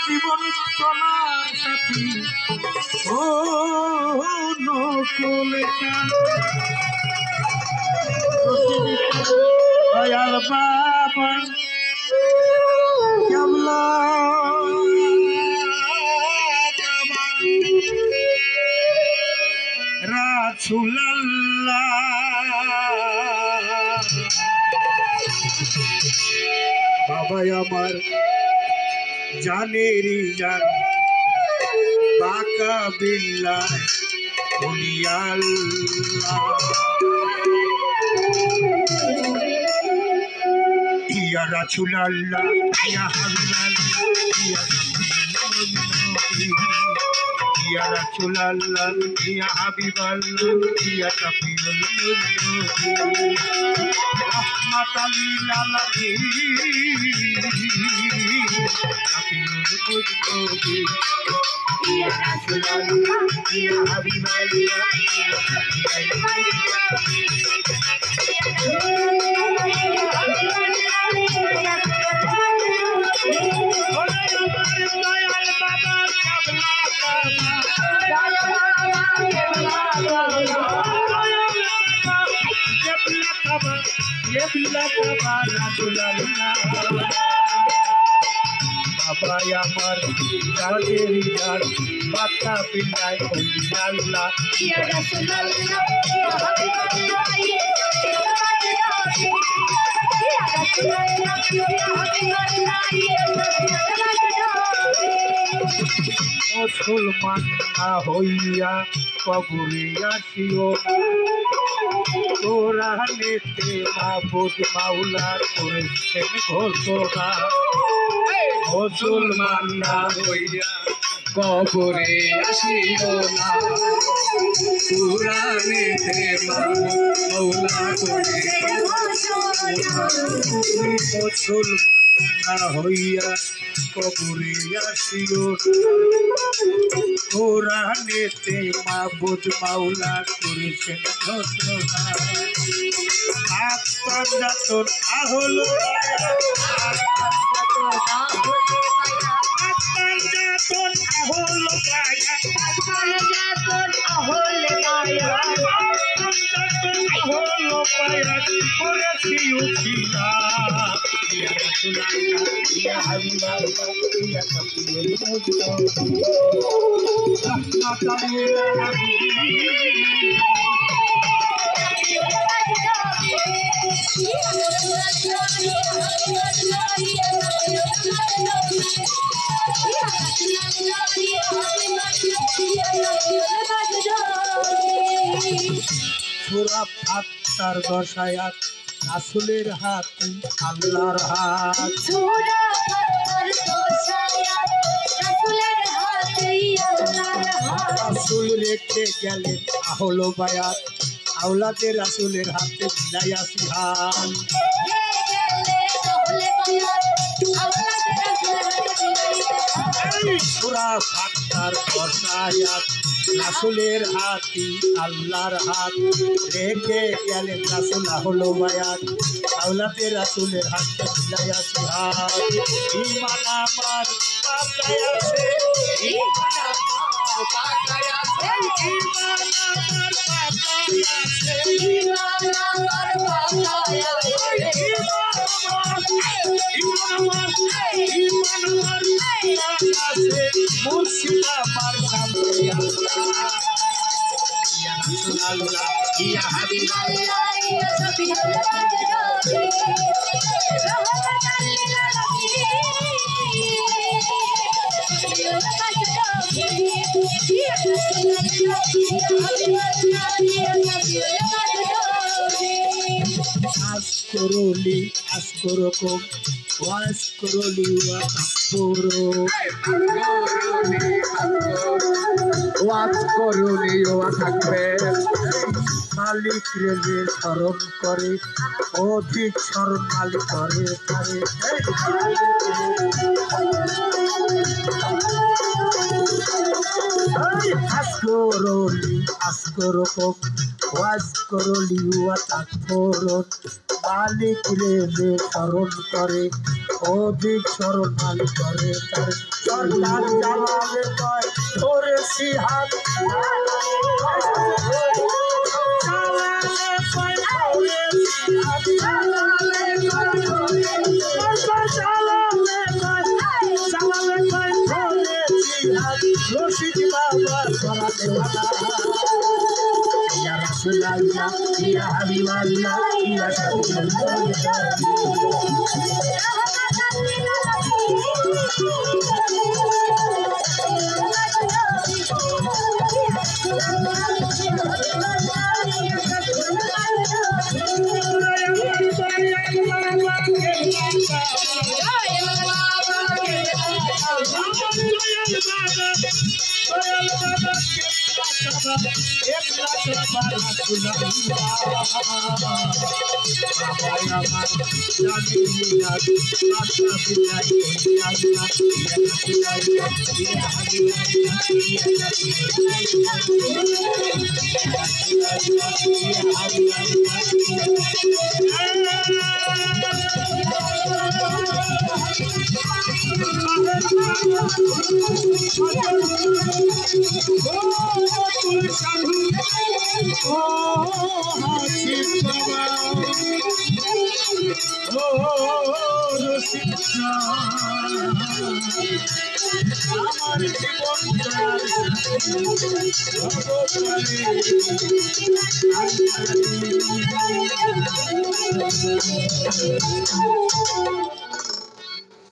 জীবন চলার সাথী ও নকুল দয়াল বাবা কেবলা রাসূলুল্লাহ বাবা আমার জানেরি জান বাকা বিল্লাহ আল্লাহ ইয়া রাসূলুল্লাহ ইয়া হাবিবাল্লাহ ইয়া হাবিবাল্লাহ ইয়া শাফিউল রাহমাতাল লিল আলামিন শাফিউল ইয়া রাসূলুল্লাহ ইয়া হাবিবাল্লাহ বাবা আমার জানের জান বাতা বিলাই আল্লাহ ইয়া রাসূলুল্লাহ ইয়া হাবিবাল্লাহ ইয়া রাসূলুল্লাহ ইয়া হাবিবাল্লাহ ইয়া মুসলমান না হইয়া কবরে আসিও কোরআনেতে মাবুদ মাওলা করেছেন ঘোষণা মুসলমান না হইয়া কবরে আসিও না কোরআনেতে মাবুদ মাওলা করেছেন ঘোষণা মুসলমান না হইয়া কবরে আসিও কোরআনেতে মাবুদ মাওলা করেছেন ঘোষণা আত্মজাতন আহল আত্মজাতন আহল করেছি উঠিলা ইয়া রাসূলুল্লাহ ইয়া হাবিবাল্লাহ ইয়া শাফিউল রাহমাতাল লিল আলামিন সূরা ফাতিহার 10 আয়াত রাসূলের হাত আল্লাহর হাত সূরা ফাতিহার 10 আয়াত রাসূলের হাত আল্লাহর হাত রাসূল রেখে গেলেন আহল বায়াত আওলাদে রাসূলের হাতে মিলাইয়া সিহান সূরা ফাতিহার 10 আয়াত রাসূলের হাতি আল্লাহর হাত রেখে গেলেন রাসূল আহল বায়াত আওলাদে রাসূলের হাতে মিলাইয়া সিহান ঈমান আমার পাতায় আছে ঈমান আমার পাতায় আছে ঈমান আমার পাতায় আছে ঈমান আমার পাতায় আছে ঈমান আমার আছে মুর্শিদ আমার সামনে আল্লাহ ইয়া রাসূলুল্লাহ ইয়া হাবিবাল্লাহ ইয়া শাফিউল রাহমাতাল লিল আলামিন ইয়া রাসূলুল্লাহ ইয়া হাবিবাল্লাহ ইয়া শাফিউল আসকুরুলি আসকুরুকুম ওয়াসকুরুলি ওয়া তাকফুরু ওয়াসকুরুলি ওয়া তাকবীর মালিক রে যে স্মরণ করে অধিক স্মরণ মালিক করে আসকুরুলি আসকুরুকুম ওয়াসকুরুলি ওয়া তাকফুরু মালিক রে যে স্মরণ করে অধিক স্মরণ করে তার সরকার জালালে কয় ধরেছি হাত রশিদ বাবা করা দেওয়ানা ইয়া রাসূলুল্লাহ ইয়া হাবিবাল্লাহ ইয়া আমার জীবন